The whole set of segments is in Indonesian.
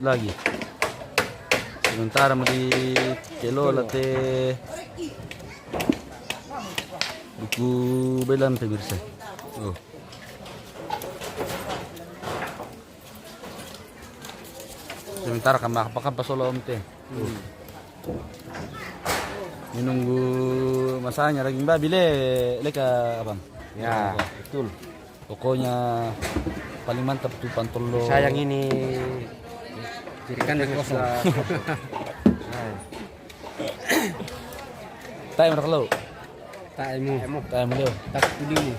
lagi. Sementara mau di kelola teh buku belan pemirsa. Oh. Sementara apakah pasolo om teh. Ini nunggu masanya daging babi leka abang. Ya, betul. Pokoknya paling mantap tuh pantolo. Sayang ini jadikan yang kosong. Time raklo. Taemu Leo. tak kulimu.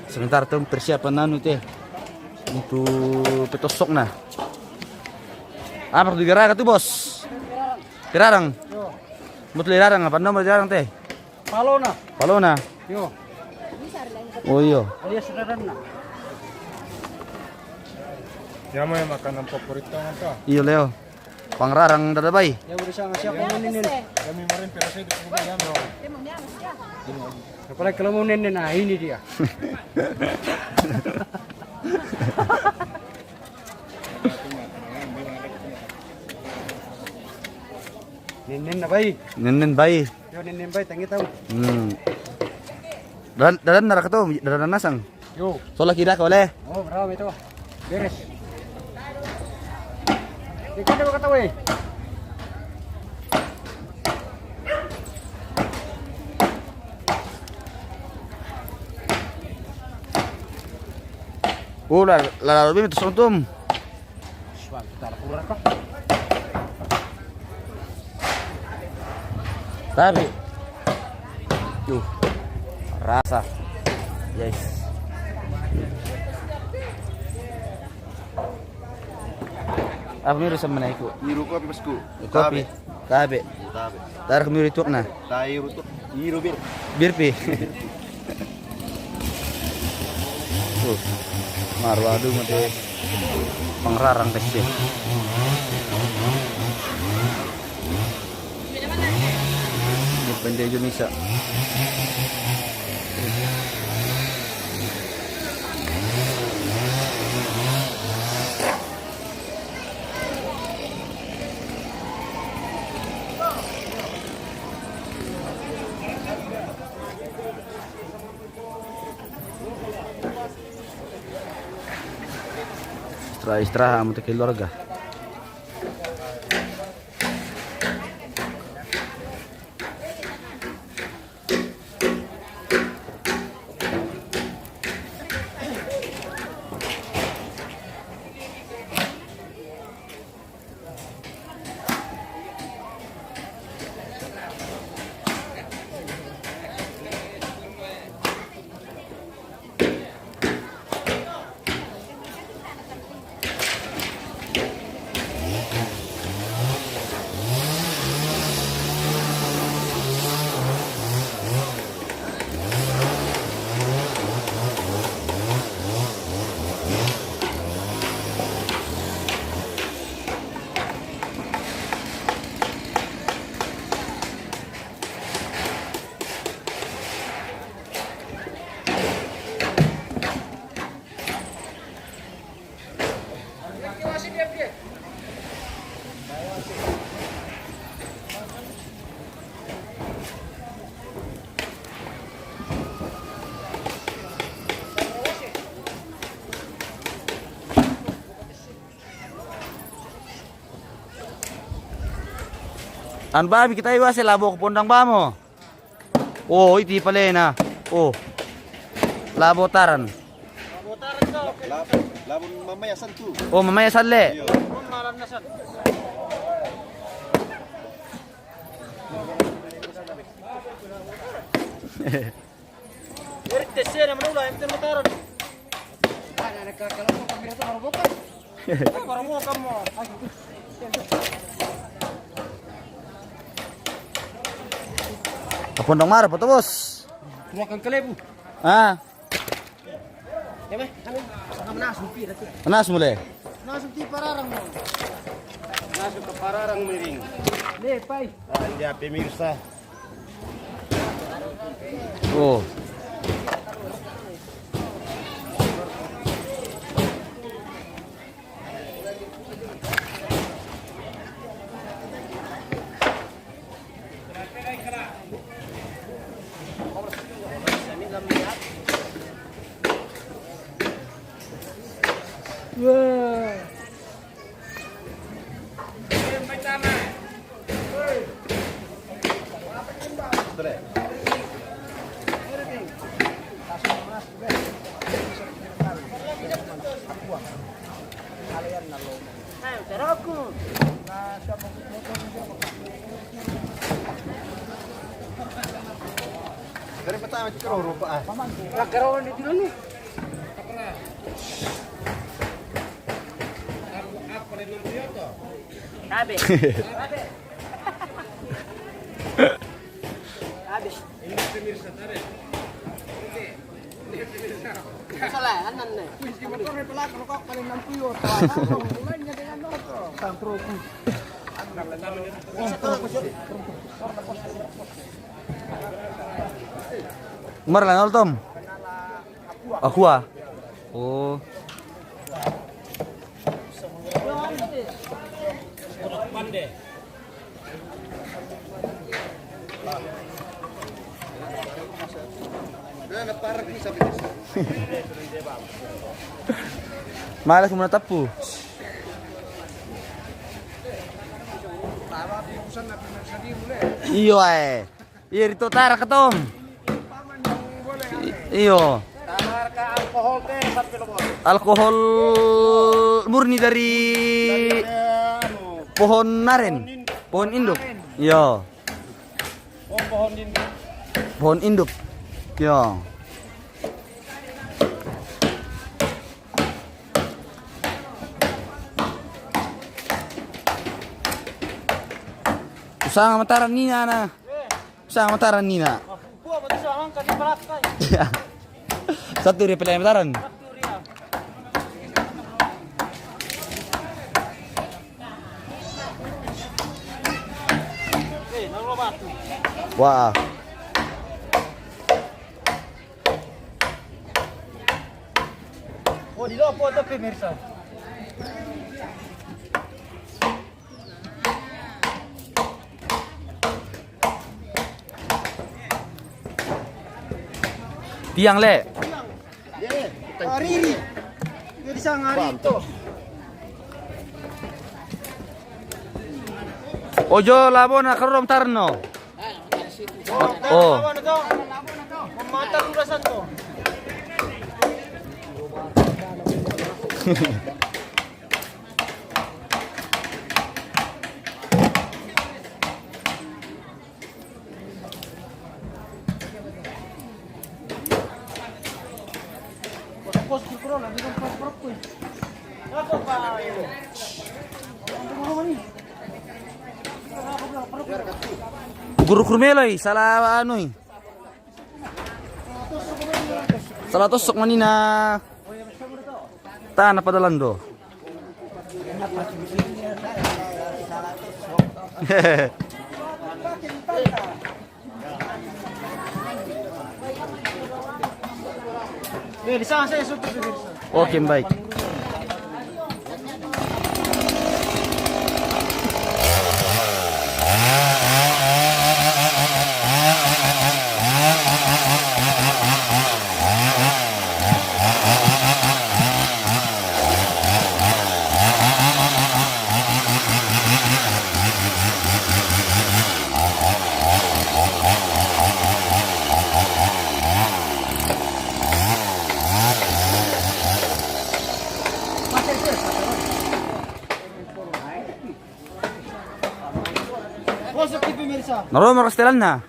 Sebentar tuh persiapan nanu teh untuk petosok nah. Apa tuh digarang tuh bos? Dirarang. Mut dirarang apa nomor dirarang teh? Palona. Palona. Yo. Oh iya. Alias sederhana. Ya mau makanan favorit apa? Iya Leo. Pangrarang dadabay. Ya udah sama siapa ninin. Kami kemarin perasa itu kemudian loh. Apalagi kalau mau ninin, nah ini dia. Ninin na bay. Nenen bay. Yo ninin bay tangi tahu. Dan narak tuh, dan nasang. Yo. Soalnya kira ka oleh. Oh, bravo itu. Beres. Ikan apa kata weh? Lalu itu sontum. Suam, kita kurang kok. Tapi, rasa, yes. Apa miru sama naiku? Iru kopi bosku. Kopi, tabe. Tabe. Tarik miru itu na. Iru tuh. Iru bir. Birpi. Marwadu mati pangrarang kecil. Depende Indonesia. Istirahat untuk keluarga. An babi kita iwas labo ko pondang bamo. Oh, iti pala na. Oh. Labo taran. Labon mamaya santu. Oh, mamaya sale. Malam nasan. Berit tesnya mana ulah ente mataran. Ana nakakalaw ko kamera to marubukan. Paramu kamu. Kapondang mara po to, boss. Tumakan kalebu. Ah, Ya be, saka manasum pi dati. anas muli. Nasum ti pararang mo. Nasum ka pararang miring. Le, pai. Anja pemirsa. Oh. Dari pertama cikro rupa ah. Lagarawan itu dulu. Habis. Habis. Salah, anan nih. Motor ni pala kok paling 60 to. Mulanya dengan motor. Tampro. Umar lang Tom. Aqua. Oh. Na parang sabi niya. Malas mo na tapo. Iyo ay. Iyo rito tara ka Tom. Iyo. Tamar ka alkohol teh 1 kilo. Alkohol murni dari pohon naren. Pohon induk. Iya. Oh, pohon ini. Pohon induk. Iya. Usaha mataran Nina na. Usaha mataran Nina. Buah betul sangat kan belakang. Satu dia pilih mataran. Nang batu. Wah. Oh, di lopo to pemirsa. Tiang le. Hari. Jadi sang hari itu. Ojo labo na karom tarno. Oh. Lawan itu. Memata turasan to. Pos di corona di kan pos ko. Ako pa. Guru kurmelay salah ano eh. Salah tusok manina. Tanah padalan do. Di sana saya sudah pemirsa. Oke, baik. Masuk di pemirsa. Naro mo kastelan na.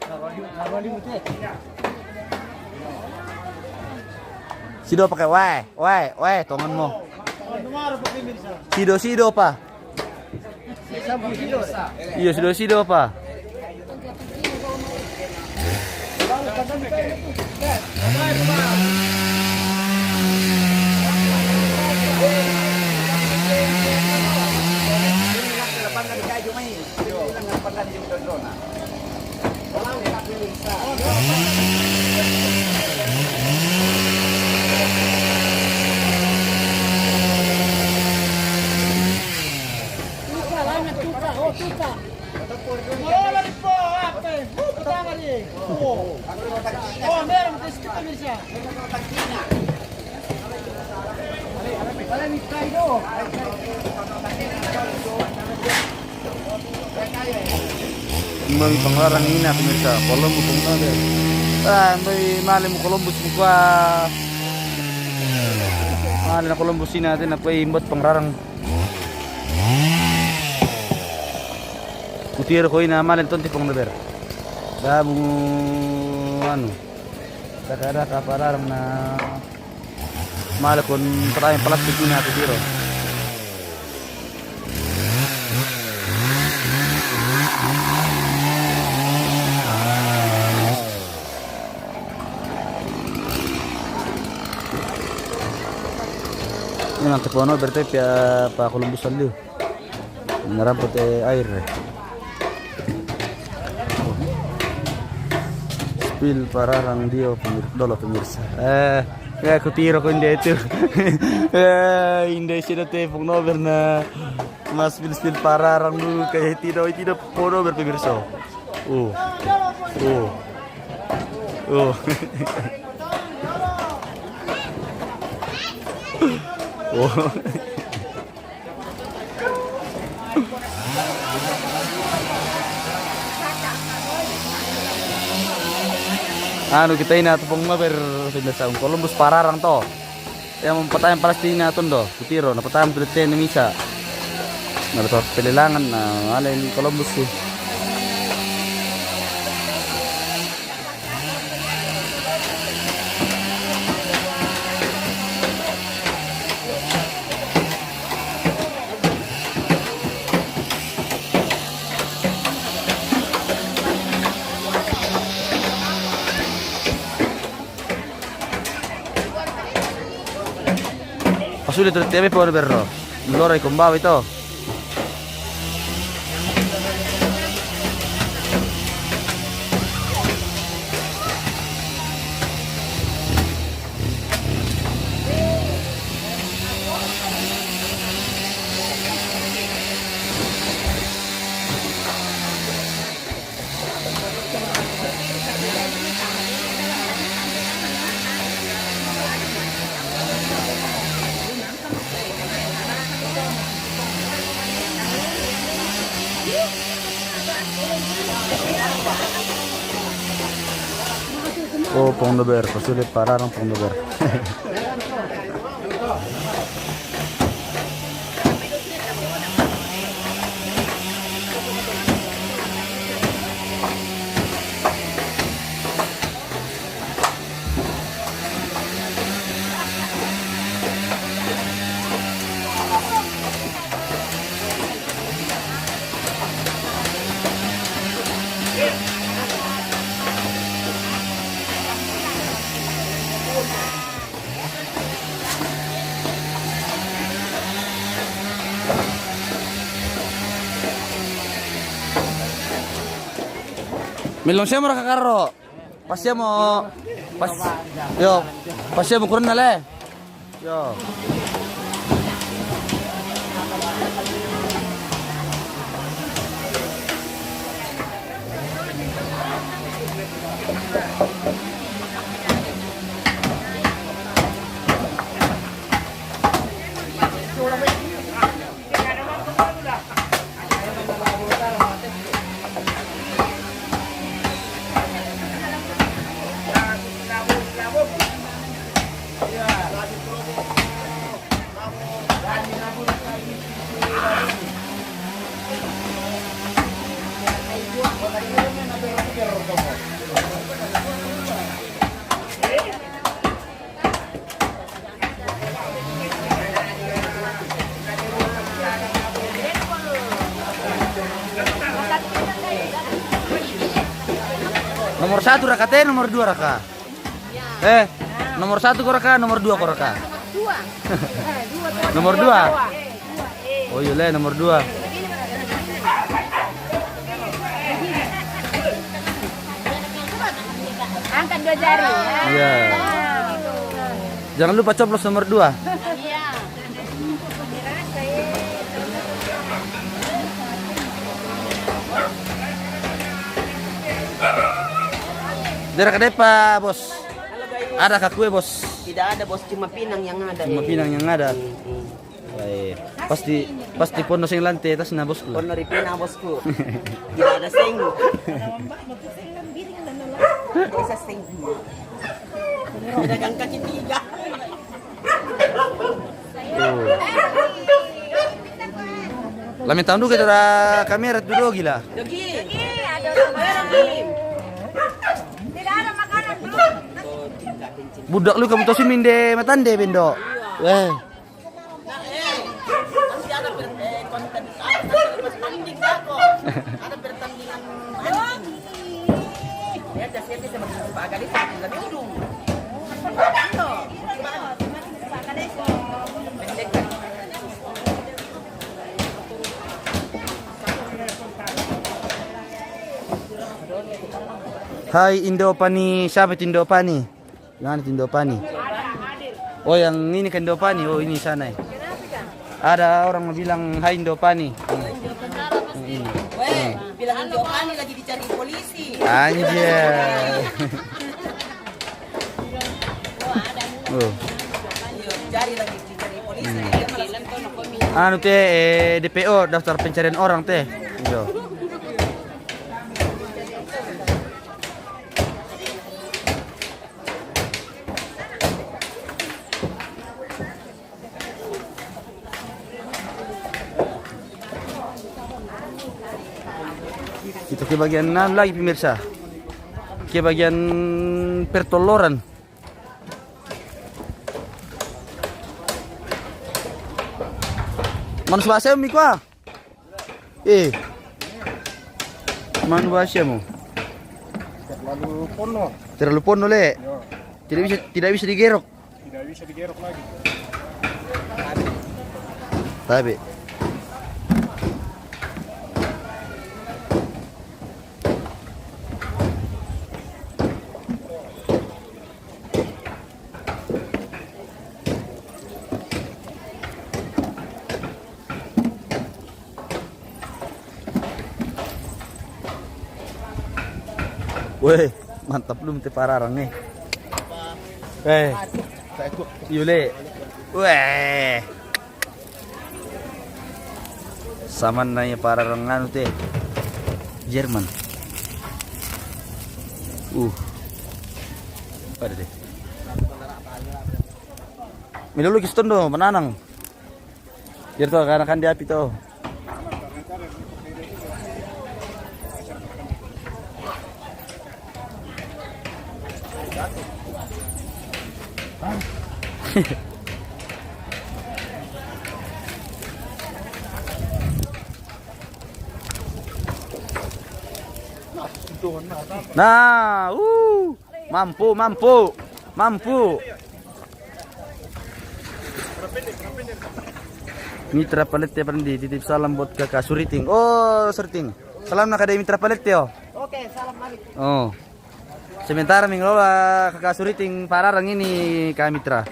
Sido pakai wai, tongan mo. Nomor po pemirsa. Sido pa. Sabu kilo. Iya, sido pa. Oh, meron kasi kita Mirsa. May pangarang ina pemirsa, Columbus pun ada. May mali mo Columbus mo pa. Mali na Columbus natin na imbot pangarang. Kutiro ko ina mali tonti pang naber. Dabu ano. Takara kaparang na mali kon patay plastik ni natin dito. Ini nanti pono berarti pa Columbus salju. Narampot air. Spill pararang dio dolo pemirsa. Ya aku tiro ko hindi itu. Hindi sila te pong nover na mas spill pararang lu kaya tiro pono ber pemirsa. Oh. Oh. Anu kita ini atau pong maber pemirsa Columbus pararang to. Yang patayang Palestina ton do. Kutiro na patayang Palestina misa. Na to pelilangan na alay Columbus sih. Pasulit ulit TV po berro. Lora ikumbaw ito. Oh, pong dober, pasulit pararang pong dober. Milong siya mo rakakaro. Pasya mo. Yo, pasya mo kurun nale. Yo. Nomor 1 raka teh, nomor 2 raka. Nomor 1 ko raka, nomor 2 ko raka. Nomor 2. Oh iya le, nomor 2. Angkat 2 jari. Iya. Jangan lupa coblos nomor 2. Iya. Dera kadepa, Bos. Ada kue, Bos? Tidak ada bos, cuma pinang yang ada. Cuma pinang yang ada. Baik. Pasti pono sing lantai tas na bosku. Pono ri pinang bosku. Tidak ada seng. Bisa seng. Dagang kaki tiga. Lamin tahun dulu kita ada kamera dulu gila. Dogi. Ada orang lain. Tidak ada makanan dulu. Budak lu kamu tosi minde matande bendo. Eh. Nanti ada konten pertandingan aku. Ada pertandingan anjing. Ya dasar bisa berjumpa kali lebih ujung. Hai Indopani, siapa itu Indopani? Yang itu Indopani? Oh yang ini kan Indopani, oh ini sana ya. Ada orang bilang Hai Indopani. Weh, bilang Indopani lagi dicari polisi. Anjir. Oh. Cari lagi dicari polisi. Anu teh DPO daftar pencarian orang teh. Yo. Kita ke bagian 6 lagi pemirsa. Ke bagian pertoloran. Manus bahasa mo ko. Manu bahasa mo. Terlalu pono le. Tidak bisa digerok. Tidak bisa digerok lagi. Tabi. Weh, mantap lu mesti pararang nih. Yule. Weh. Saman na yung pararang ano te. Jerman. Ada deh. Milulukis tondo, mananang. Biar tuh karena kan di api tuh. Nah, mampu. Mitra palet ya Pandi, titip salam buat kakak Suriting. Oh, Suriting. Salam nak ada mitra palet yo. Oke, salam balik. Oh. Sementara mengelola kakak Suriting pararang ini Kak Mitra.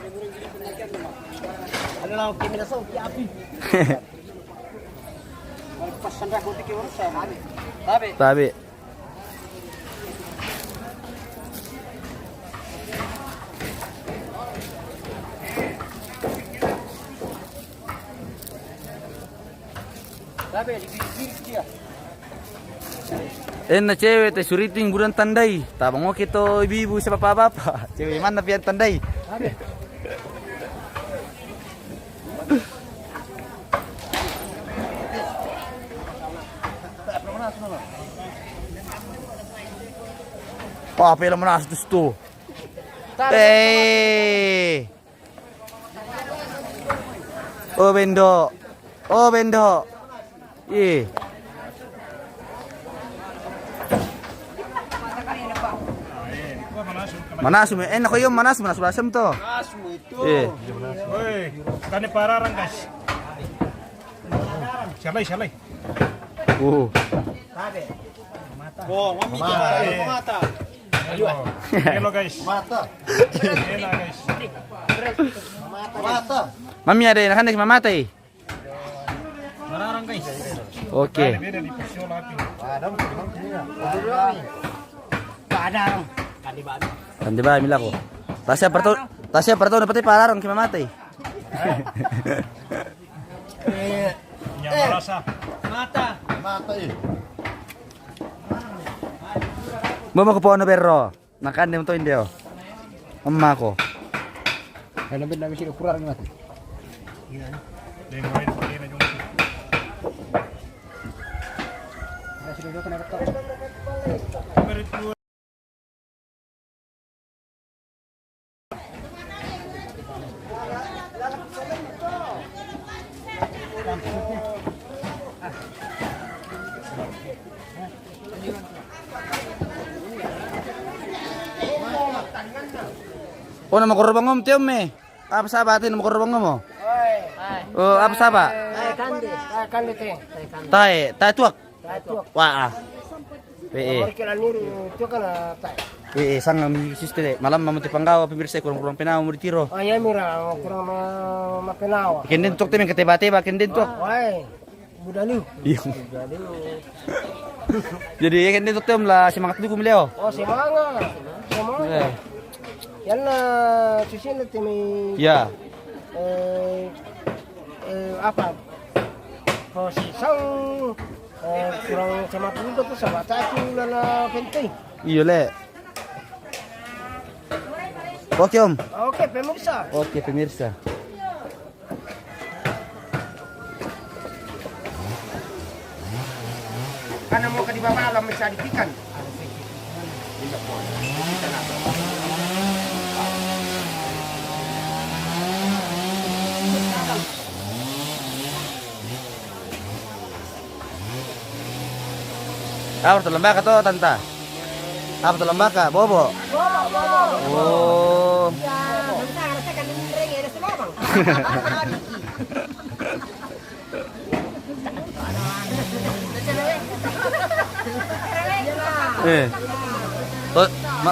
Ano lang kimi na so, api. Pas sandra ko tiki ursa. Tabi. Sabi, di dia. Na cewek teh Suriting bulan tandai. Tabang oke to ibu-ibu siapa bapak. Cewek mana pian tandai. Oh, pela menas tu. Oh bendo. Manas, enak ko yung manas lasam to. Asmu itu. Woi, kani pararang guys. Shalai. Oh, mami mata. Hello guys. Mata. Hello guys. Mata. Mami ada yang hendak mamatay. Pararang guys. Oke. Beda di Persiola api. Adam, Padang. Kan di ba mila ko. Tasya perto na pati pararong kimamatay. Yang merasa. Mata eh. Mo ko po ano pero. Nakan mo to hindi oh. Amma ko. Ano ba namin sinukurang natin? Yang main pagi na yung. Merit ko. Oh na makurubang mo tiyo me. Apa sabatin makurubang mo? Oh apa saba? Kandi te. Tai tuak. Wah. PE. Sang ang sistem malam mamuti panggawa pemirsa kurang pinaw mo ditiro. Ay mira kurang mapinawa. Kendin tok temen keteba-teba kendin tok. Wai. Budaliw. Jadi kendin tok tem lah semangat dulu kumileo. Oh semangat. Semangat. Yan na susunod timi Ya. Apa? Posisang kurang semangat dulu to sa bata itu na penting. Iyo le. Oke om. Oke, pemirsa. Oke pemirsa. Karena mau ke di bawah alam bisa dipikan. Apa tuh lembaka tuh tanta? Apa tuh lembaka? Bobo. Oh.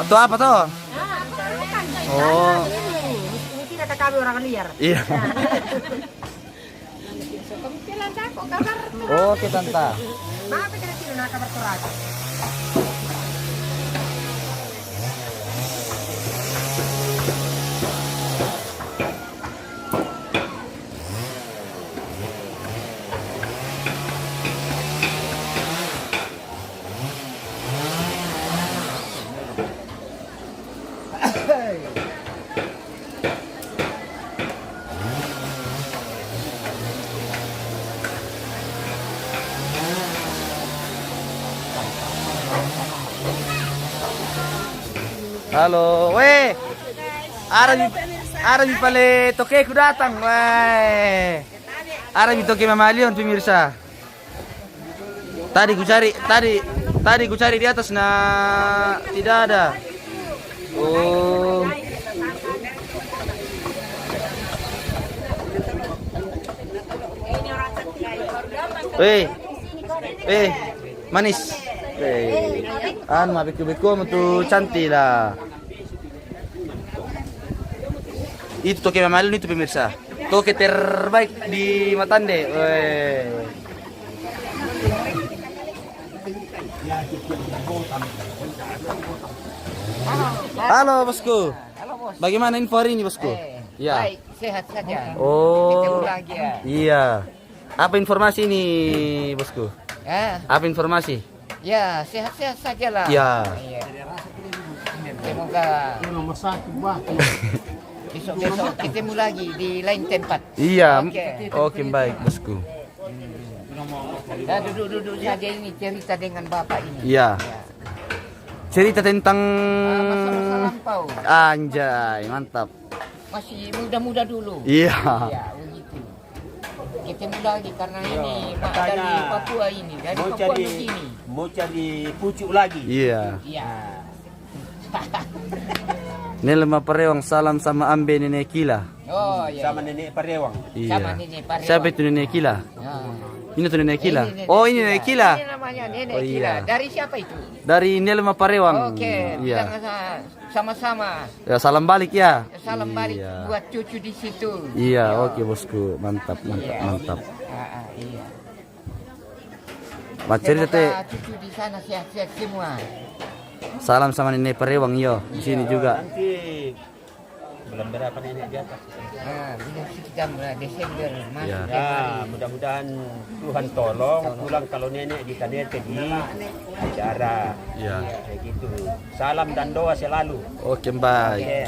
Tuh apa tuh? Oh. Ini tidak kami orang liar. Iya. Oke tanta. Maaf kita tidak nak kabar terakhir. Halo, weh. Arabi pale toke ku datang, weh. Arabi toke mamalion pemirsa. Tadi ku cari di atas nah tidak ada. Oh. Manis. Mabik-biko mo tu cantik lah. Itu toke mamalun itu pemirsa. Toke terbaik di Matande. Halo bosku. Bagaimana info hari ini bosku? Ya. Baik, sehat saja. Oh. Ketemu lagi ya. Iya. Apa informasi ini bosku? Apa informasi? Ya, sehat-sehat saja lah. Ya. Iya. Semoga besok ketemu lagi di lain tempat. Iya. Oke. Oke, baik bosku. Nah, duduk-duduk saja ini cerita dengan bapak ini. Iya. Cerita tentang Masa-masa lampau. Anjay, mantap. Masih muda-muda dulu. Iya. Ya, begitu. Ketemu lagi karena ini dari Papua ini, dari Papua ke sini. Mau cari pucuk lagi. Iya. Iya. Nelma Parewang salam sama Ambe Nenek Kila. Oh, iya. Sama nenek Parewang. Iya. Sama Nenek Parewang. Siapa itu Nenek Kila? Ah. Ini tuh Nenek Kila. Ini Oh, ini Nenek Kila. Ini namanya Nenek Oh, Kila. iya. Dari siapa itu? Dari Nelma Parewang. Oke, Iya. sama-sama. Ya, salam balik ya. Salam balik Iya. buat cucu di situ. Iya, oke bosku. Mantap, mantap, Iya. mantap. Iya. Mak cerita teh. Semoga cucu di sana sehat-sehat semua. Salam sama nenek Parewang yo. Di sini juga. Nanti bulan berapa nenek di atas? Desember Ya. Ya, mudah-mudahan Tuhan tolong pulang kalau nenek di KDRT di acara. Ya. Kayak gitu. Salam dan doa selalu. Oke, baik. Oke.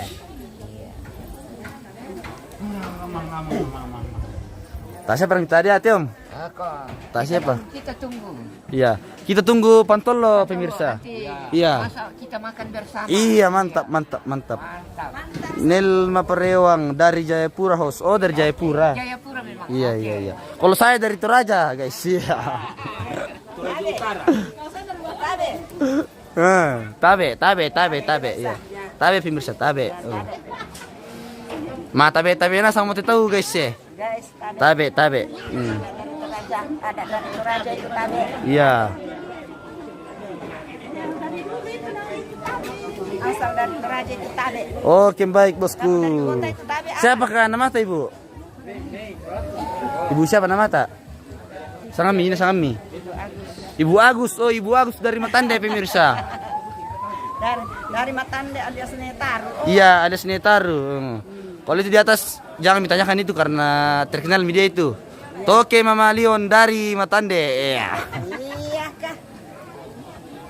Tasnya pernah tadi hati om. Tasnya apa? Kita tunggu. Iya. Kita tunggu Pantolo pemirsa. Nanti Iya. masa kita makan bersama. Iya, mantap, mantap, mantap. Mantap. Nelma Parewang dari Jayapura House. Oh, dari Jayapura. Jayapura memang. Iya, iya, iya. Kalau saya dari Toraja, guys. Iya. Tabe. Iya. Tabe pemirsa, tabe. Oh. Tabe na sama tahu guys ya. Guys, Tabe. ada dari Toraja itu tabe. Iya. Asal dari Toraja itu tabe. Oke, baik bosku. Kota itu tabe. Siapa nama ta ibu? Ibu siapa nama ta? Sangami. Ibu Agus. Oh, Ibu Agus dari Matande pemirsa. Dari Matande alias Netaru. Iya, ada Senetaru. Kalau itu di atas jangan ditanyakan itu karena terkenal media itu. Toke Mama Leon dari Matande. Iya. Iya kah?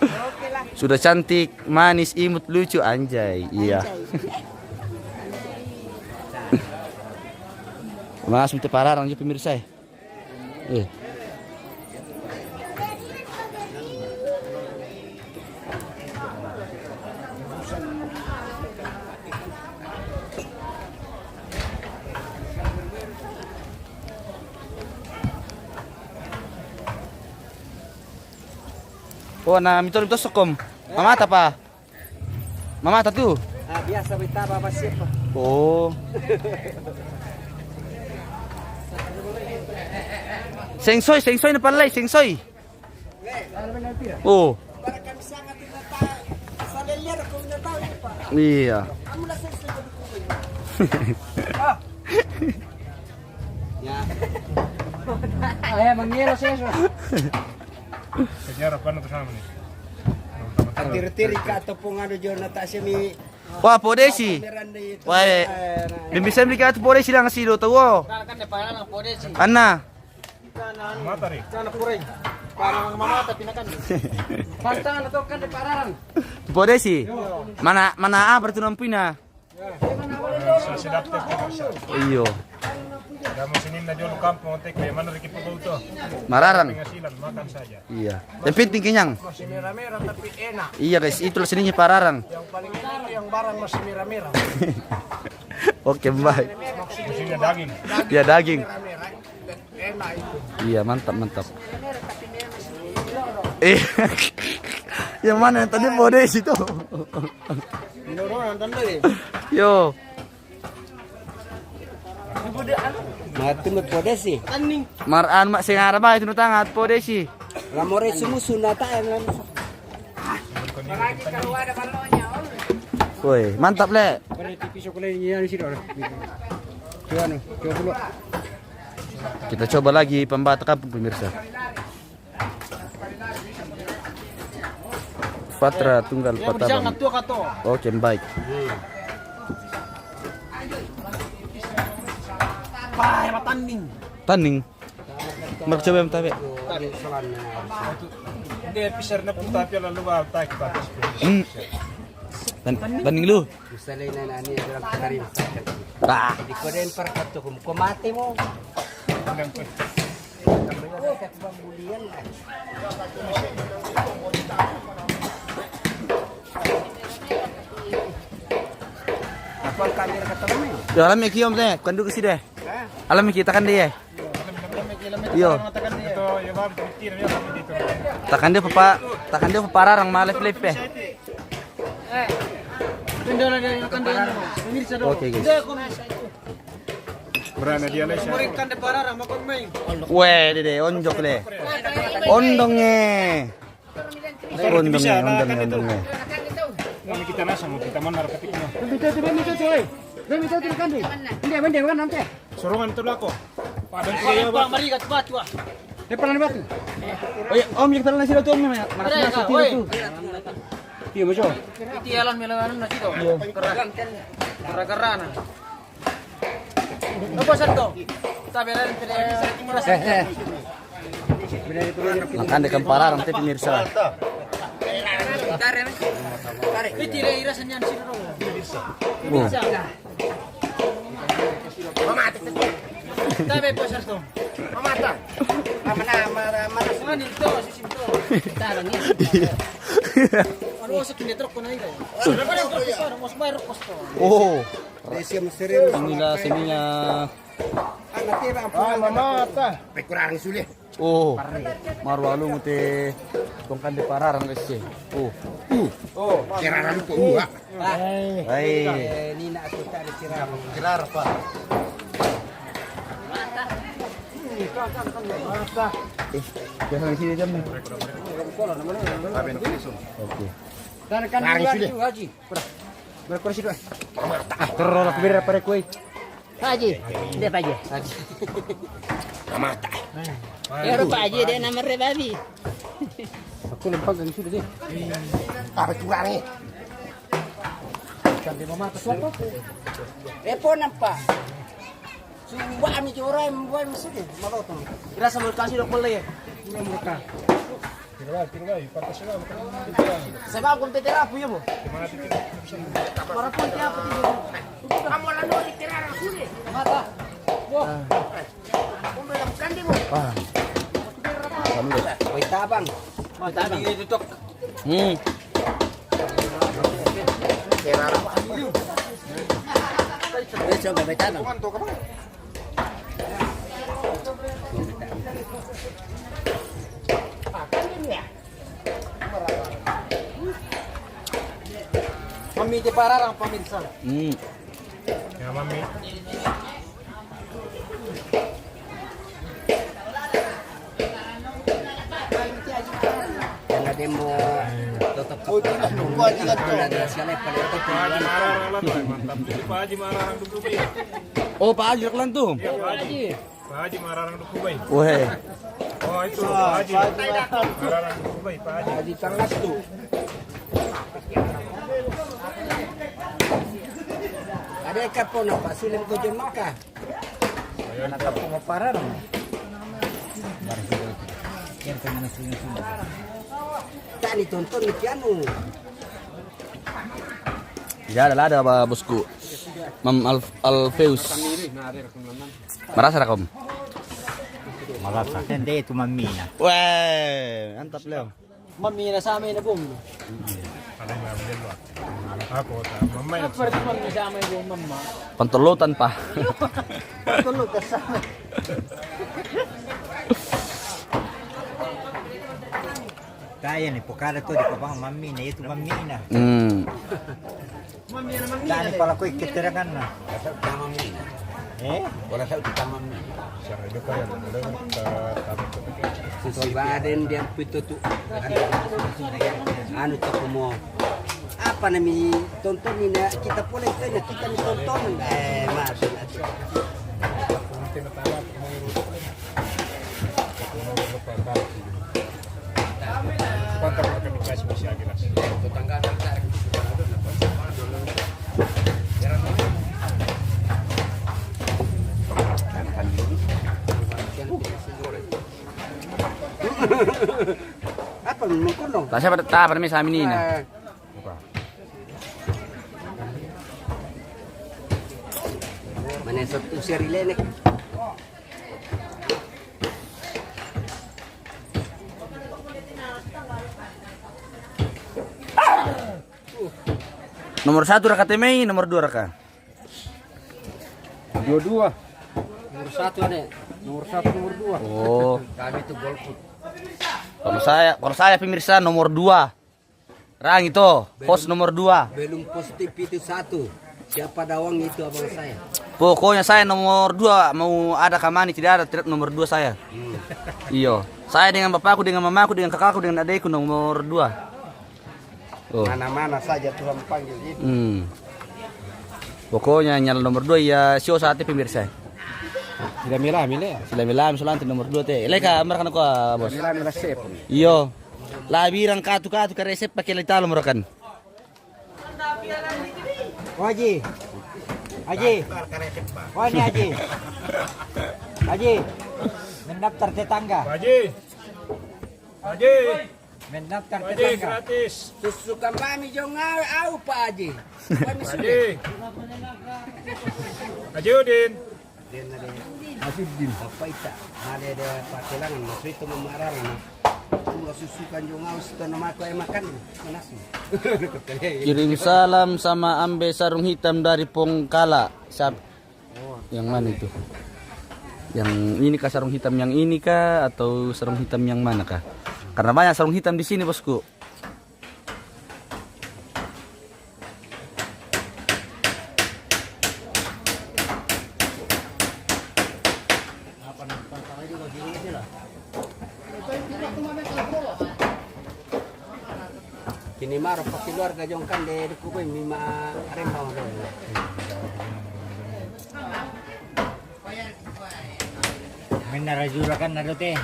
Oke lah. Sudah cantik, manis, imut, lucu, anjay. Iya. Mas minta pararang juga pemirsa. Iya. Oh, na mito sokom. Mamata pa. Mamata tu. Biasa kita apa siapa? Oh. Sengsoy na pala, sengsoy. Oh. Iya. Ayah mengira saya. Sejarah paano to sama nih? Tiri-tiri ka to pong ano dyan na ta siya mi Wah, podesi. Wah, bisa beli ka podesi lang silo to. Anna. Mata rin. Parang mamata pinakan. Pantangan na to kan parang. Podesi. Mana berarti nampina. Sa sidapte po siya. Iyo. Damo sinin na Jolo Campo, montek, kaya man rin po to. Mararang. Pingasilan, makan saja. Iya. Yang penting kenyang. Masih merah-merah tapi enak. Iya guys, itulah sininya pararang. Yang paling enak itu yang barang masih merah-merah. Oke, baik. Mesinnya daging. Ya daging. Merah-merah enak itu. Iya, mantap. Yang mana tadi podesi itu? Minuran tandali. Yo. Matunod podesi. Aning. Maran mak singara ba itu tangat podesi. Lamore sumusunod tayo ng Woi, mantap le. Kita coba lagi pembata kampung pemirsa. Patra tunggal Patabang. Oke, baik. Tanding. Magcoba yung tabi. Hindi, pisar na po tayo lalu ba tayo kipatas po. Tanding lu. Usalay na nani dalam karin. Ah. Di ko rin parkat to kung kumate mo. Hanggang po. Apa ang kamera ka tayo mo? Yo, alam mo kiyom deh. Kandu kasi deh. Alam mo kita kan dia. Yo. Ito, yung mga tira niya kami dito. Takan dia papararang malef-lef eh. Oke guys. Berana dia lah siya. Weh, deh, onjok deh. Ondongnya. Ondongnya. Kami kita nasa mo, kita man narapatik mo. Surungan ito lang ako. Padang siya ba? Oh, om yang terlalu sila tuh, marah sila tuh. Iya macam. Itialan melawan na sito. Keran. Apa satu? Tapi rin Makan dekat Pararang teh pemirsa. Itire irasan yan sito. Oh. Tapi po satu. Mamata. Mana nito sisinto. Tarang yan. Ano sa kinetro ko na ito. Mas bayar kosto. Oh. Inilah sininya. Mamata. Kurang sulit. Oh. Marwalu mute tongkan de Pararang guys. Oh. Kiraran po buah. Hai. Nina aku tak ada kira. Kirar pa. Jangan sini jam nih. Oke. Kurang sulit. Haji. Berkurang sulit. Terus aku biar pada kue. Haji. Dia Pak Haji. Mata. Ya Pak Haji dia nama babi. Aku lempang dari situ deh. Apa kurang ni? Repo nampak. Suwa kami orang membuat mesin. Malotong. Kira sama kasih dok boleh ya. Ini mereka. Kirai, patas na. Sebab komputer apa ya, Bu? Marapun apa itu? Kamu lalu dikira sulit. Mata. Bu. Membelamkan dia, Bu. Wei tabang. Mata ini tutup. Coba baca dong. Mami di Pararang pemirsa. Ya mami. Yang ada mau tetap. Oh tidak. Gua juga tu. Ada sekali pada itu. Pak Haji mararang lah tuh. Mantap. Jadi Pak Haji mararang duku bay. Oh, Pak Haji Lantum. Pak Haji mararang duku bay. Weh. Oh itu Pak Haji. Mararang duku bay Pak Haji. Di tanggas tu. Ada kapon apa sulim ko jom maka. Nakap mo Pararang. Tak ditonton ni piano. Ya ada bosku. Mam Alfeus. Merasa rakom? Merasa hindi itu mamina. Weh, mantap Leo. Mami na sa amin na bum. Ada yang ambil luar. Aku tak. Mama yang Pwede mami sa amin yung mama. Pantulutan pa. Tulog ka sa amin. Kaya ni pokara to di ko bang mamina itu mamina. Tani pala ko ikitirangan na. Wala sa utang mami. Siapa itu kaya Susibaden dia pito tu. Anu tak mo. Apa nami tontonin na kita pula kaya kita ni tonton. Mas. Kuantar akan dikasih masih agilas. Tetangga tak. Apa mengkono? Tasya pada mi sa amin ini. Mana satu seri lenek. Nomor 1 raka temei, nomor 2 raka. Dua-dua. Nomor 1 ada. Nomor 1 nomor 2. Oh, Kami itu golput. kalau saya pemirsa nomor 2. Rang itu, pos nomor 2. Belum positif itu 1. Siapa dawang itu abang saya. Pokoknya saya nomor 2, mau ada kamani tidak ada nomor 2 saya. Iyo, saya dengan bapakku, dengan mamaku, dengan kakakku, dengan adekku nomor 2. Oh. Mana-mana saja Tuhan panggil itu. Pokoknya nyala nomor 2 ya sio saatnya pemirsa. Sila mila mila. Sila milam sulanti nomor 2 teh. Leka mereka ko bos. Mila sep. Iyo. Labirang katu ka resep pakai letalo merakan. Oh, Haji. Haji. Oh, ini Haji. Haji. Mendaftar tetangga. Haji. Haji. Mendaftar Haji tetangga. gratis. Susu kami jong au Pak Haji. Kami sudah. Haji. Haji Udin. Dia ada Masudin. Apa itu? Ada pakelangan mas itu memarah na. Pula susukan jong au itu nama aku yang makan. Nasi. Kirim salam sama Ambe sarung hitam dari Pongkala. Yang mana itu? Yang ini kah sarung hitam yang ini kah atau sarung hitam yang mana kah? Karena banyak sarung hitam di sini, bosku. Kini marah pakai keluarga jong kan de kubai mima rembang dulu. Menarajura kan nado teh.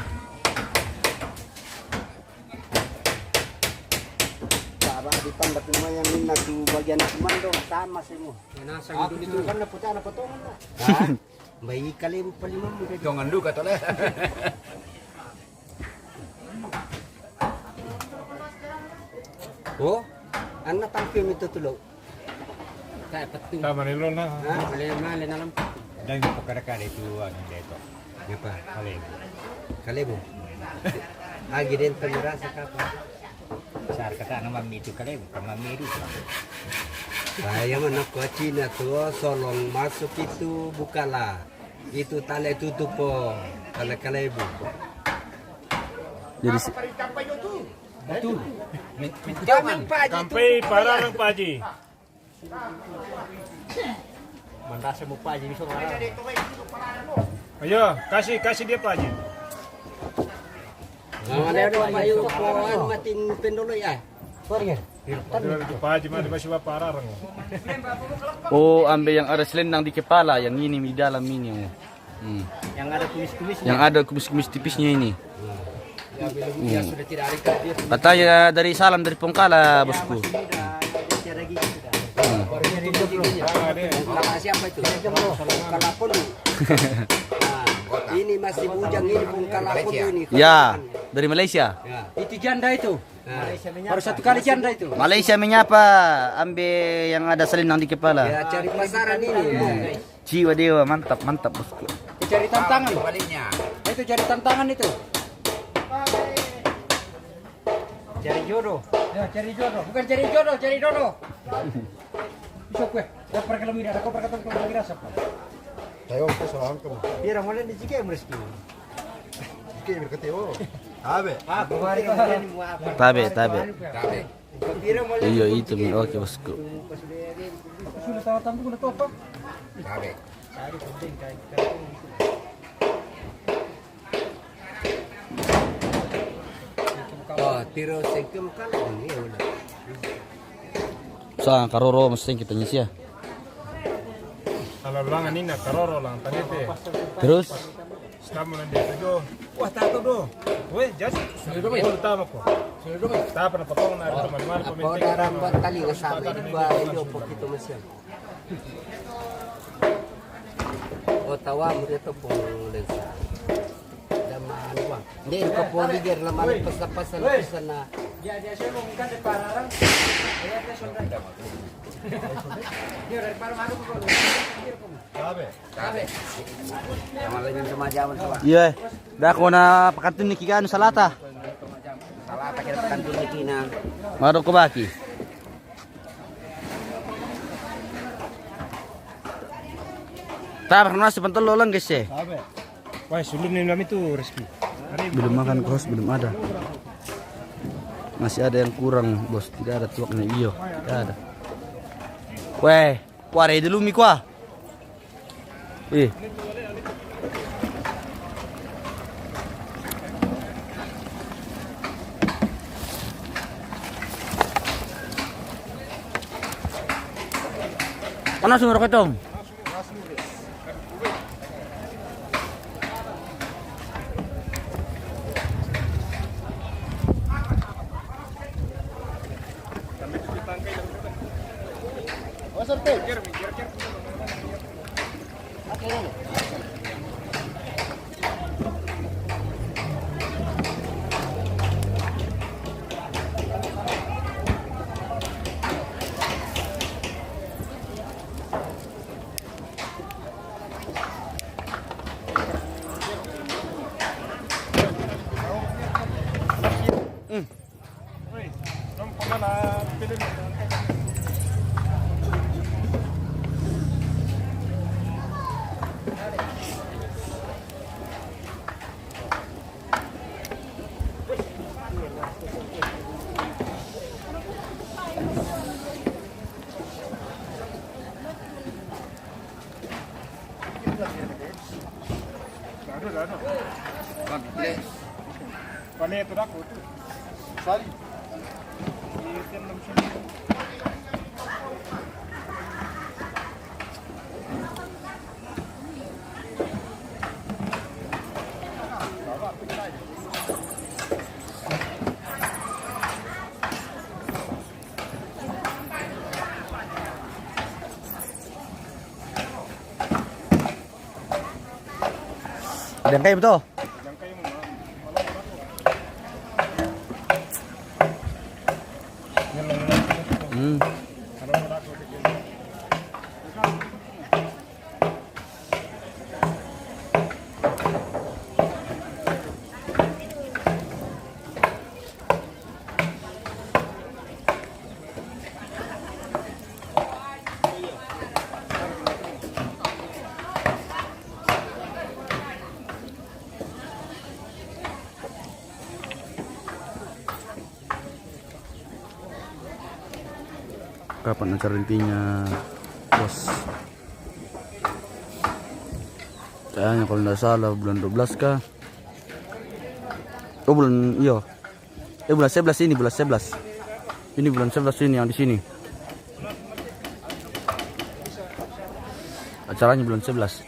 Para di pandat rumah yang mina tu bagian komando sama semua. Nasa itu kan dapat anak potongan. Hah? Bayi kali 5 muda. Jangan duka toleh. Oh, anak tampil itu tuh. Kayak petung. Tama ni Lona. Hah? Malin alam. Dan pokara-kara itu ano dito. Apa? Kalibo. Kalibo. Agi din pagirasa ka pa. Sar kata na mami itu kalibo, kamami itu. Saya mana ke Cina tuh, solong masuk itu bukalah. Itu tali tutup po. Kalibo. Jadi Betul. Kampai pararang Pak Haji. Mandasa mo pa Haji bisa marah. Ayo, kasih dia Pak Haji. Ada mayu kawan matin pendoloy ah. Pak Haji mah masih pararang. oh, Ambe yang ada selendang di kepala, yang ini di dalam ini. Yang ada kumis-kumis. Yang ada kumis-kumis tipisnya ini. Ya belum dia sudah tidak ada kerja. Katanya dari salam dari Pongkala, bosku. Nama siapa itu? Kalapon. Ini masih bujang ini pun kalapon ini. Ya, dari Malaysia. Ya. Itu janda itu. Baru satu kali janda itu. Malaysia menyapa Ambe yang ada selendang di kepala. Ya cari pasaran ini. Jiwa dewa, mantap, mantap, bosku. Cari tantangan. Baliknya. Itu cari tantangan itu. Cari jodoh. Ya, cari jodoh. Bukan cari jodoh, cari dodo. Bisa kue. Kau pergi lebih dah. Kau pergi tempat lagi rasa. Tayo ko sa kamu. Dia mulai di jika mereski. Jika berkateo. Abe. Aku hari kemarin mau apa? Tabe, tabe. Tabe. Dia mulai. Iya, itu min. Oke, bosku. Sudah tahu tamu sudah tahu apa? Tabe. Oh, tiro sengkem kan ini ya udah. Sa karoro mesti kita nyisia. Kalau lang anina karoro lang tanete. Terus Estamos nanti itu. Wah, tato do. Weh, jas. Sudah dong. Oh, tama ko. Sudah dong. Tapa na potong na teman-teman Apa peminting. udah rambat tali kasama ini ba indo pokito masya. O tawa mo dito po lensa. Daman wa. Hindi ko po liger laman pasapasan na. Dia saya mau bukan di Pararang. Saya ke Sunda. Dia dari Pararang ke Tabe. Sabi. Sama lang yung sumadyawan sa wa. iya, dah ako na pakantun ni Kika sa lata. Salata kira kanto ni Kina. Maro ko baki. Tar na si pantalo lang guys eh. Tabe. Wah, sulun ni namin tu Reski. Belum makan kos, belum ada. Masih ada yang kurang, bos. Tidak ada tuaknya. Iyo, tidak ada. Weh, kuare dulu mi kuah. Panas sumber ketong. sorte. Woi, kamu kemana? Pilih. Aduh. Pane itu aku tuh. Sali. Ada yang kayak betul. Kapan acara intinya, bos? Kayaknya kalau nggak salah bulan 12 kah? Oh bulan iya. Bulan 11 ini, bulan 11. Ini bulan 11 ini yang di sini. Acaranya bulan 11.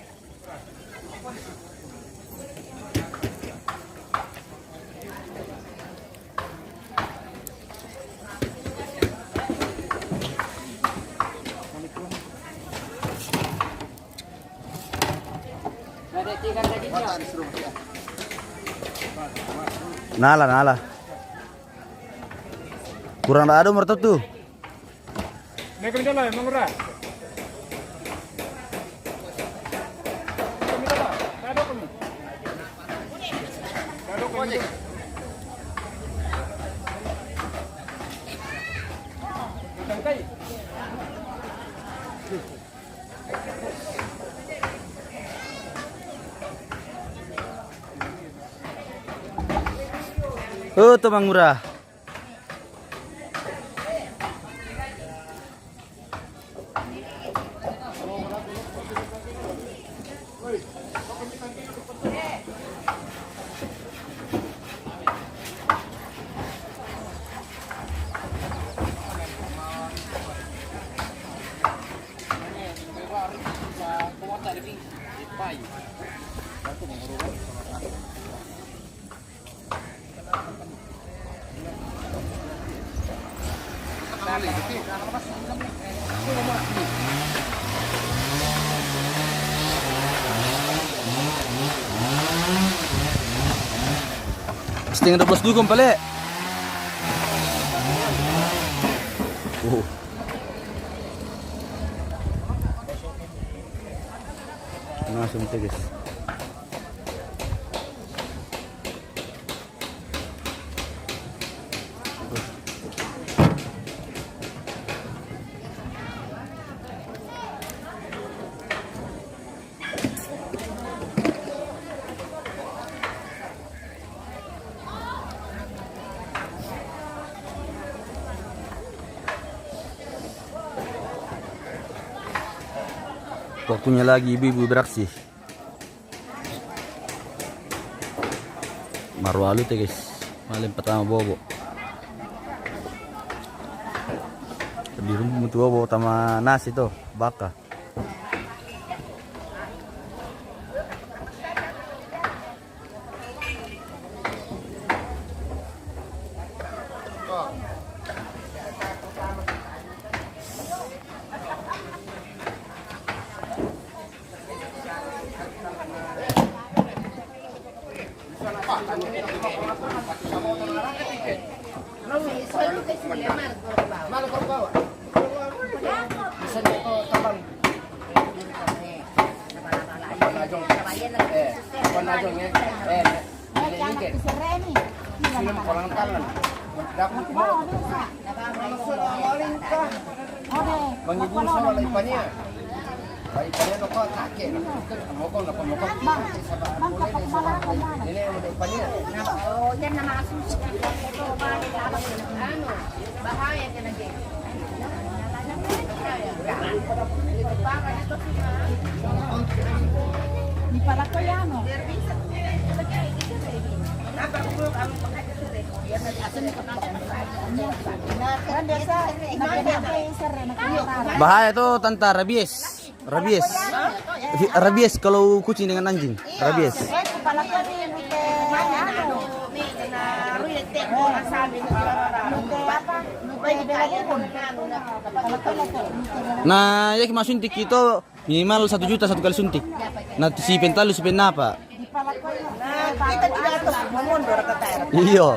Nala. Kurang ada umur tuh. Naik jalan, mengurah. Oh, tuh Bang Murah. Setengah 12 dulu pale. Langsung guys. Waktunya lagi ibu-ibu beraksi. Baru alu teh guys, malam pertama bobo. Di rumah tua bobo sama nasi tuh, baka. Malah kau bawa. Bisa kau tambang. Panajong ya. Ini film kolang tangan. Dapat mau. Mengibul sama ipannya. Ipannya no kau take. Mokong na pamokong. Ini udah ipannya. Oh, yan na makasusok. Ito, bahaya ka na din. Di pala ko yan, no? Bahaya tuh tante, rabies. Rabies. Rabies kalau kucing dengan anjing. Rabies. Nah, ya kima suntik itu minimal 1 juta 1 kali suntik. Nah, si pentalu si penapa? Iya.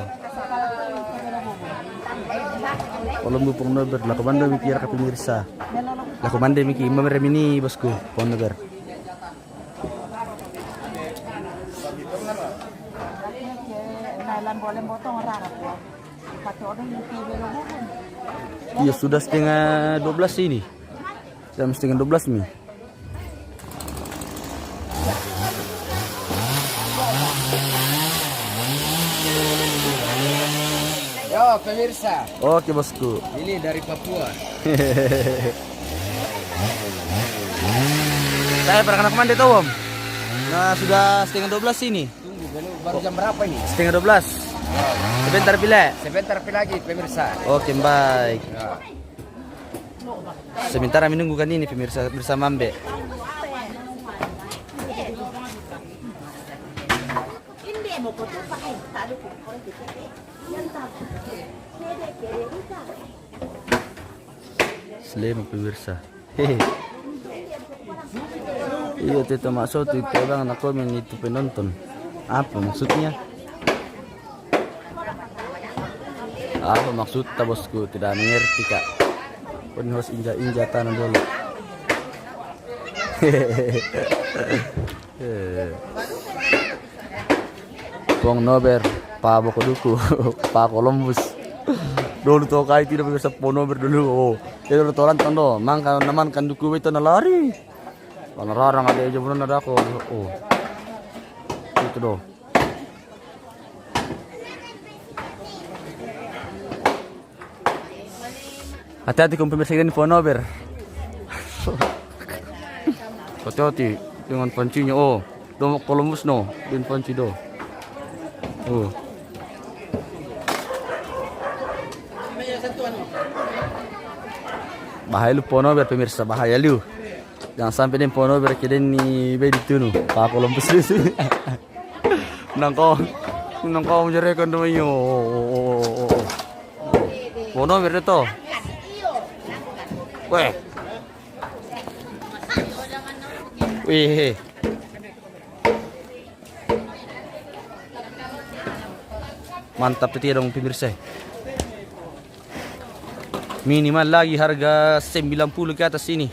Kalau mau nober, lah komando mikir ke pemirsa. Lah komando mikir ini bosku, nober. Iya sudah setengah 12 ini. Jam setengah 12 nih. Yo pemirsa, Oke bosku. ini dari Papua. Saya pernah komando tuh om. Nah sudah setengah 12 ini. Tunggu, baru jam berapa ini? Setengah 12. Sebentar pilih. Sebentar lagi pemirsa. Oke baik. Ya. Sementara menunggukan ini pemirsa bersama Mbe. Selamat pemirsa. Hehe. Iya itu maksud itu bang nak komen itu penonton. Apa maksudnya? Apa maksudnya bosku? Tidak mengerti kak. Pun harus injak tanah dulu. Pong nober, Pak Bokoduku, Pak Columbus. Dulu tuh kali tidak bisa pon nober dulu. Oh, dia dulu toran tondo, mangka naman kan duku itu nalari. Kalau rarang ada aja benar ada aku. Oh, itu doh. Hati-hati kung pemirsa ini pon nober. Hati-hati dengan pancinya. Oh, do Columbus no, din panci do. Oh. Bahaya lu pono biar pemirsa bahaya lu. Jangan sampai den pono biar kiden ni be ditunu. Pak Columbus itu. Nangko menjerekan doyo. Pono biar itu. Weh. Wih. Mantap itu dong pemirsa. Minimal lagi harga 90 ke atas ini.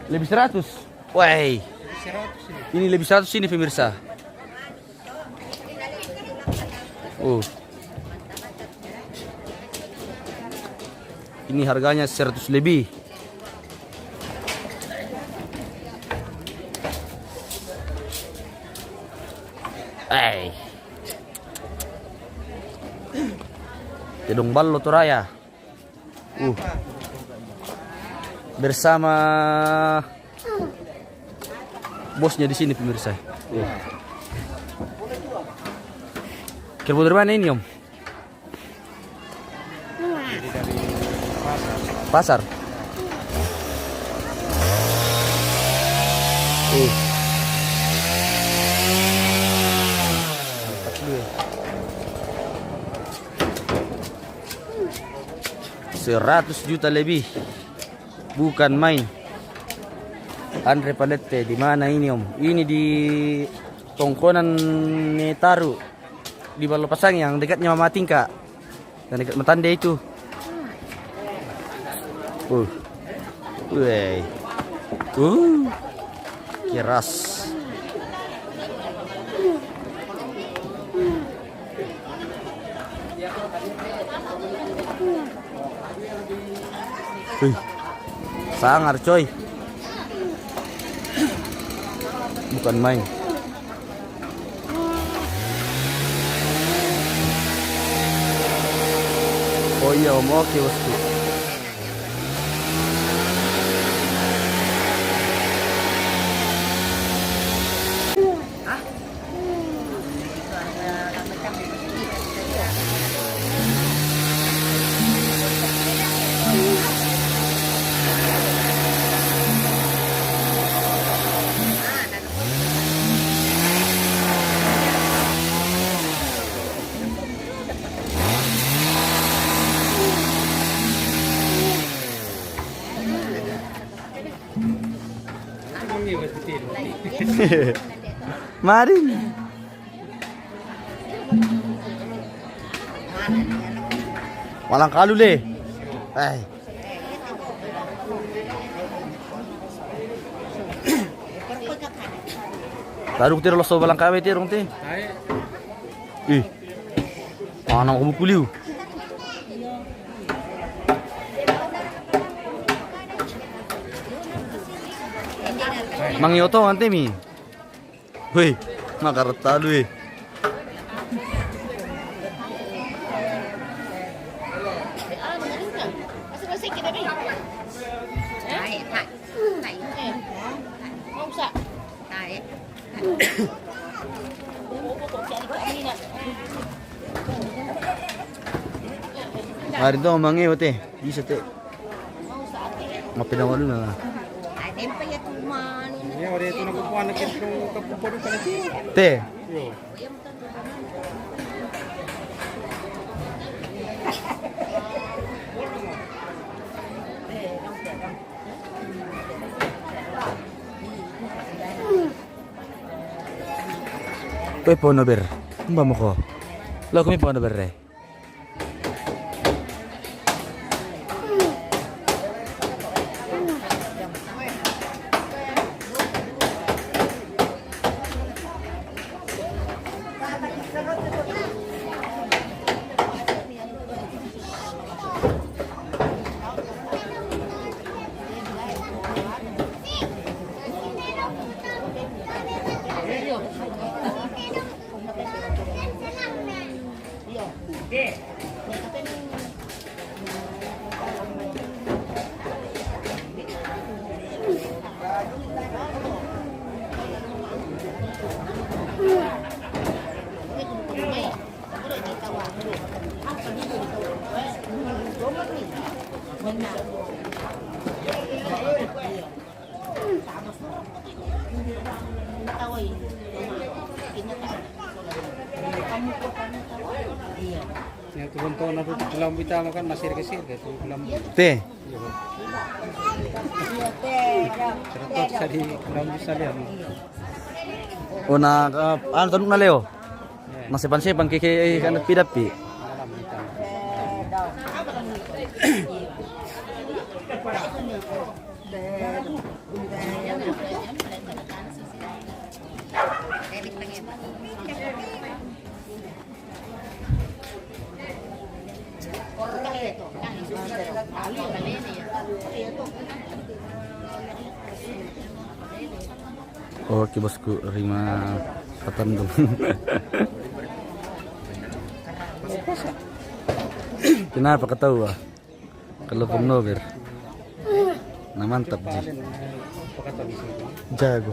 Lebih 100. Woi. Ini lebih 100 ini pemirsa. Ini harganya 100 lebih. Kedong Ballo Toraya. Bersama bosnya di sini pemirsa. Kerbau dari mana ini om? Pasar. $100 juta lebih, bukan main. Andre Palette di mana ini om? Ini di Tongkonan Netaru, di Balopasang yang dekatnya Mama Tingka. Dan dekat matanda itu. Wih. Keras. Sangar coy. Bukan main. Oh iya om, oke bosku. Mari. Walang kalu le. Taruh tiro lo so walang kawe tiro te. Mana ko bukuliw. Mang Yoto ante mi. Wih, makarta lu eh. Hari itu omangnya yote, bisa teh. Ngapain awal dulu lah. Ya, orang itu nak buat nak kepupuan kan itu. Teh. Kau pono ber, mbak mo ko. Lo kami pono ber re. Ya turun-turun aku dalam kita makan masih kecil gitu dalam. Teh. Cerotot tadi dalam bisa lihat. O na ano tanong na Leo? Nasipan-sipan kay kanat pidapi. Dalam kita. Oke bosku, Rima Patandung. Kenapa ketawa? Kalau pemnover. Nah mantap ji. Jago.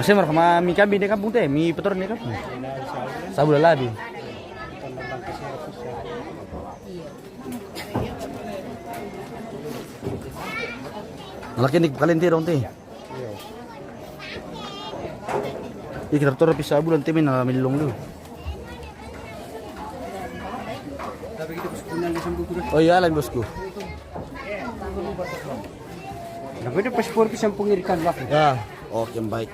Masih marah mi kami di kampung teh, mi petor di kampung. Sabula lagi. Malaki ni kalente dong ti. Ikrap to rapis sa bulan timin na milong lu. Tapi kita punya lesson buku dah. Oh iya lang bosku. Nah, beda paspor kita yang pengirikan lah. Ya, oke baik.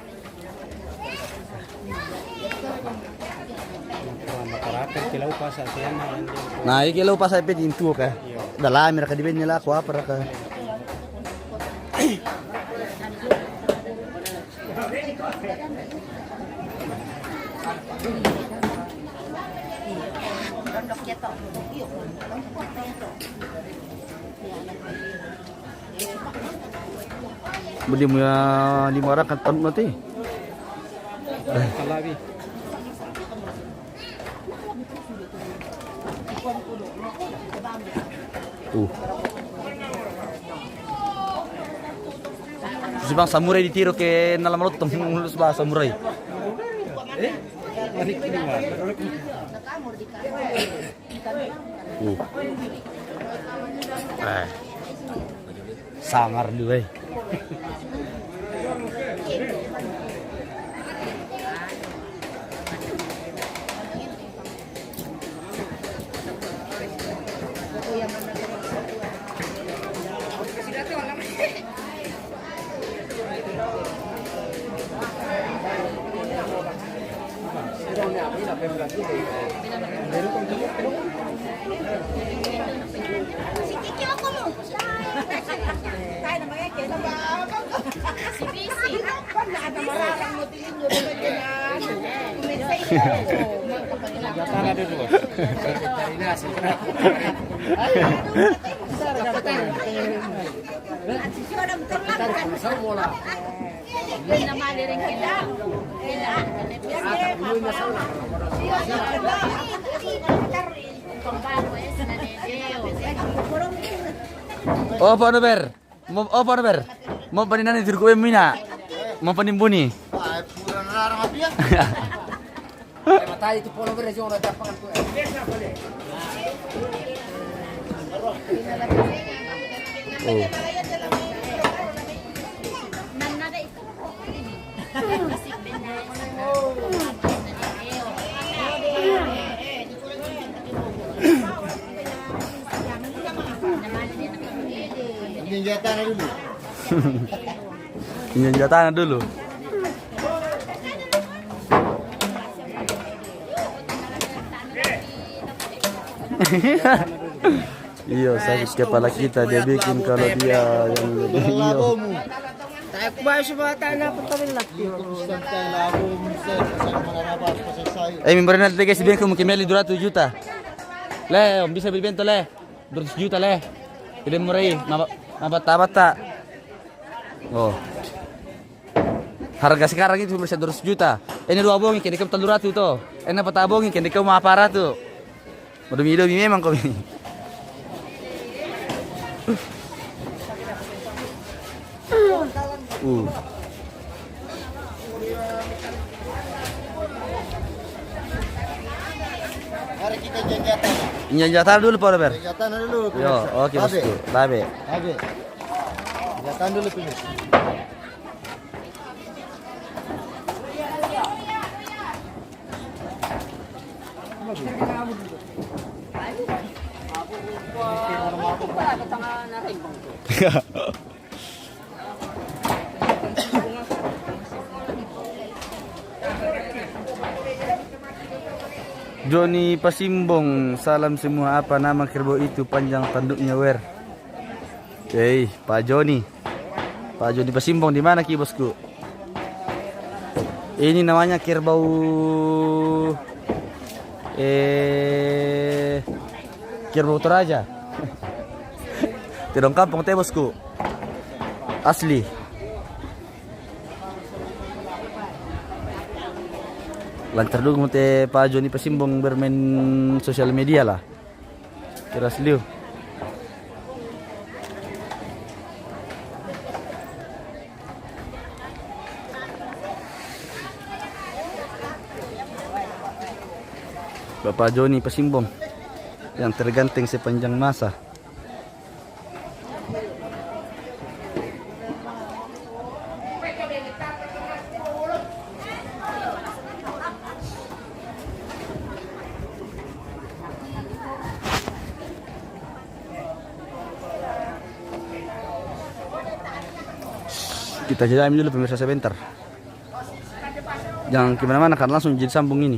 Masyarakat kilau pasal siapa yang Nah, iki lo pas ipit intu ka. Dalami ra ka dibin nila ko para ka. Beli mo ya 5 orang kan tanong natin. Kalabi. Si bang samurai ditiro ke nalam laut mulus ba samurai. Sangar dulu eh. Si Kiki ako mo. Tayo na mga kaya ba? Si Bisi. Ada mararang mo tingin mo ba diyan? Kumisay ko. Tanah dulu. At si Fiona terlakan. Yun na mali rin kita. Oh, paano ber? Oh, paano ber? Mau paninan itu ko mina. Mau panimbuni. Ah, pura narang api ya. Matay itu polo beres yung nadapangan ko. Oh. Ninja tanah dulu. Ninja tanah dulu. Iya, sakit kepala kita dia bikin kalau dia yang lebih iya. Tayo kumain sa mga tayo na pagkamilat. Member natin guys, sabihin ko mukimeli 200 juta. Le, bisa bibenta le. 200 juta le. Pilih murah, mabata-bata. Oh. Harga sekarang itu bisa 200 juta. Ini 2 bongin, kini kau 300 tuh. Ini apa tabongin, kini kau mau apa tuh. Demi memang kau ini. Mari kita janjatan. Janjatan dulu Pak Robert. Janjatan dulu. Yo, oke bosku. Babe. Babe. Janjatan dulu pilih. Johnny Pasimbong, salam semua, apa nama kerbau itu, panjang tanduknya wer. Oke, Pak Johnny Pasimbong di mana ki bosku? Ini namanya kerbau kerbau Toraja. Tidong kampung teh bosku. Asli. Lancar dulu teh Pak Johnny Pasimbong bermain sosial media lah. Kira asli. Bapak Johnny Pasimbong yang terganteng sepanjang masa. Kita jeda dulu pemirsa sebentar. Jangan kemana-mana kan langsung jadi sambung ini.